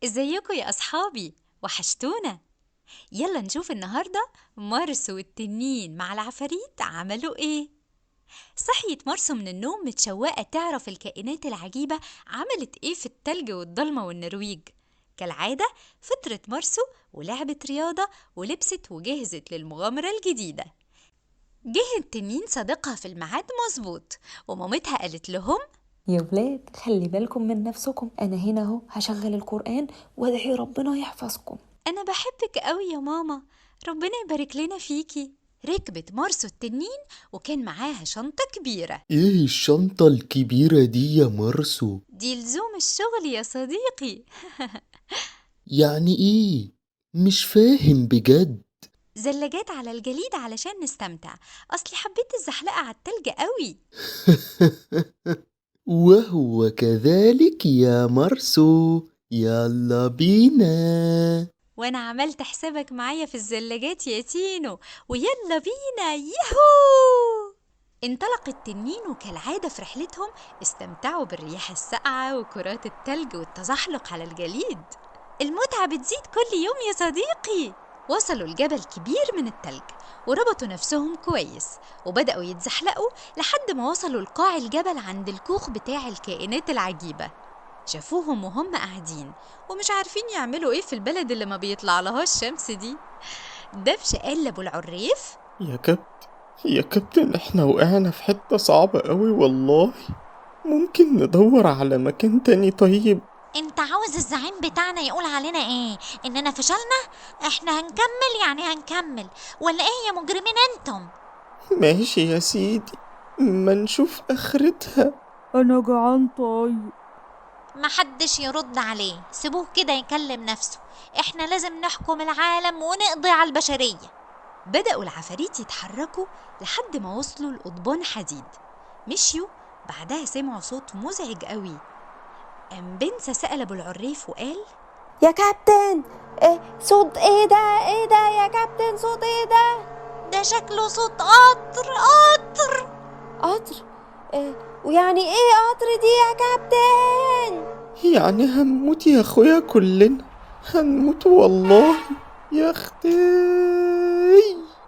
ازيكم يا أصحابي؟ وحشتونا. يلا نشوف النهاردة مارسو والتنين مع العفاريت عملوا ايه. صحيت مارسو من النوم متشوقة تعرف الكائنات العجيبة عملت ايه في التلج والضلمة والنرويج. كالعادة فطرت مارسو ولعبت رياضة ولبست وجهزت للمغامرة الجديدة. جه التنين صديقها في الميعاد مظبوط، ومامتها قالت لهم: يا ولاد خلي بالكم من نفسكم، أنا هنا أهو هشغل القرآن وادعي ربنا يحفظكم. أنا بحبك قوي يا ماما، ربنا يبارك لنا فيكي. ركبت مارسو التنين وكان معاها شنطة كبيرة. ايه الشنطة الكبيرة دي يا مرسو؟ دي لزوم الشغل يا صديقي. يعني ايه؟ مش فاهم بجد. زلاجات على الجليد علشان نستمتع، أصلي حبيت الزحلقة على التلج قوي. وهو كذلك يا مرسو، يلا بينا. وأنا عملت حسابك معايا في الزلاجات يا تينو، ويلا بينا يهو. انطلق التنين وكالعادة في رحلتهم استمتعوا بالرياح الساقعة وكرات التلج والتزحلق على الجليد. المتعة بتزيد كل يوم يا صديقي. وصلوا لجبل كبير من التلج وربطوا نفسهم كويس وبدأوا يتزحلقوا لحد ما وصلوا لقاع الجبل عند الكوخ بتاع الكائنات العجيبة. شافوهم وهم قاعدين ومش عارفين يعملوا ايه في البلد اللي ما بيطلع لهاش شمس دي. دبش قال لأبو العريف: يا كابتن احنا وقعنا في حتة صعبة قوي والله. ممكن ندور على مكان تاني طيب؟ انت عاوز الزعيم بتاعنا يقول علينا ايه؟ اننا فشلنا؟ احنا هنكمل يعني هنكمل، ولا ايه يا مجرمين انتم؟ ماشي يا سيدي، ما نشوف اخرتها. أنا جعان طيب. محدش يرد عليه، سيبوه كده يكلم نفسه. احنا لازم نحكم العالم ونقضي على البشرية. بدأوا العفاريت يتحركوا لحد ما وصلوا لقضبان حديد. مشيوا، بعدها سمعوا صوت مزعج قوي. قام بنسى سأل أبو العريف وقال: يا كابتن، صوت ايه ده يا كابتن؟ صوت ايه ده شكله صوت قطر. قطر؟ ويعني ايه قطر دي يا كابتن؟ يعني هنموت يا اخويا، كلنا هنموت والله. يا اختي.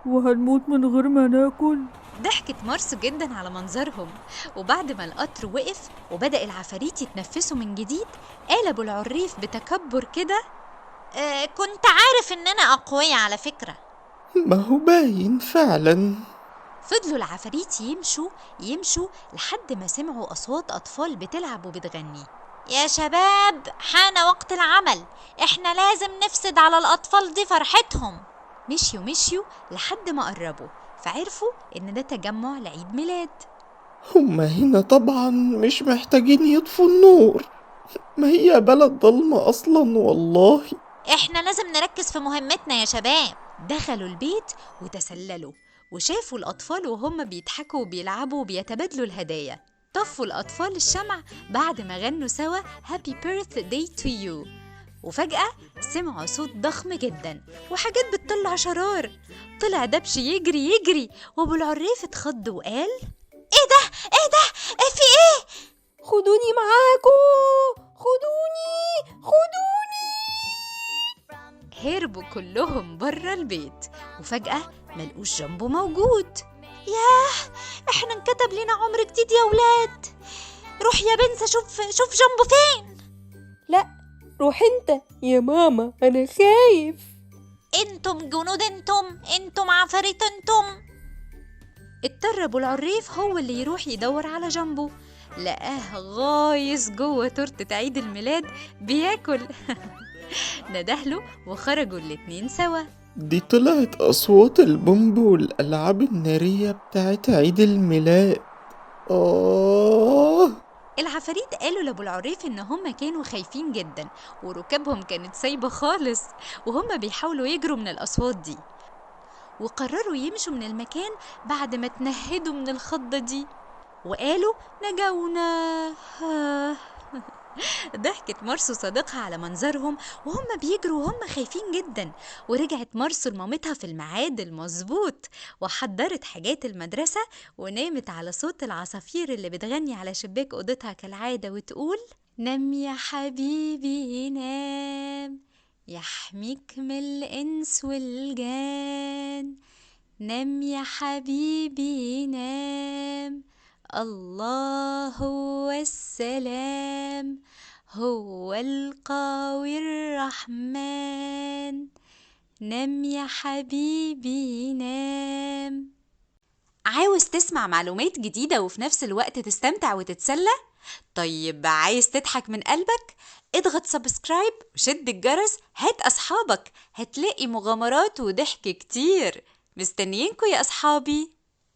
وهنموت من غير ما ناكل؟ ضحكت مارسو جدا على منظرهم. وبعد ما القطر وقف وبدأ العفاريت يتنفسوا من جديد، قال أبو العريف بتكبر كده: كنت عارف اننا اقوياء على فكرة. ما هو باين فعلا. فضلوا العفاريت يمشوا لحد ما سمعوا أصوات أطفال بتلعب وبتغني. يا شباب، حان وقت العمل، احنا لازم نفسد على الأطفال دي فرحتهم. مشيوا لحد ما قربوا فعرفوا إن ده تجمع لعيد ميلاد. هما هنا طبعا مش محتاجين يطفوا النور، ما هي بلد ضلمة اصلا والله. احنا لازم نركز في مهمتنا يا شباب. دخلوا البيت وتسللوا وشافوا الأطفال وهم بيضحكوا وبيلعبوا وبيتبادلوا الهدايا. طفوا الأطفال الشمع بعد ما غنوا سوا Happy Birthday to you. وفجأة سمعوا صوت ضخم جدا وحاجات بتطلع شرار. طلع دبش يجري وابو العريف اتخض وقال: ايه ده؟ في ايه؟ خدوني معاكم، خدوني. هربوا كلهم برا البيت وفجأة ملقوش جنبه موجود. ياه، احنا انكتب لنا عمر جديد يا ولاد. روح يا بنسى، شوف جنبه فين. لا، روح انت يا ماما، انا خايف. انتم جنود، انتم عفاريت انتم. اضطر ابو العريف هو اللي يروح يدور على جنبه. لقاه غايص جوه تورتة عيد الميلاد بياكل. ندهله وخرجوا الاتنين سوا. دي طلعت أصوات البومب والألعاب النارية بتاعت عيد الميلاد. العفاريت قالوا لابو العريف ان هم كانوا خايفين جدا وركابهم كانت سايبة خالص وهم بيحاولوا يجروا من الاصوات دي. وقرروا يمشوا من المكان بعد ما تنهدوا من الخضة دي وقالوا: نجونا. ضحكت مارسو صديقها على منظرهم وهم بيجروا وهم خايفين جدا. ورجعت مارسو لمامتها في الميعاد المظبوط وحضرت حاجات المدرسة ونامت على صوت العصافير اللي بتغني على شباك أوضتها كالعادة وتقول: نام يا حبيبي نام. يحميك من الإنس والجان. نام يا حبيبي نام، الله هو السلام، هو القوي الرحمن. نام يا حبيبي نام. عاوز تسمع معلومات جديدة وفي نفس الوقت تستمتع وتتسلى؟ طيب عايز تضحك من قلبك؟ اضغط سبسكرايب وشد الجرس، هات أصحابك، هتلاقي مغامرات وضحك كتير. مستنيينكوا يا أصحابي.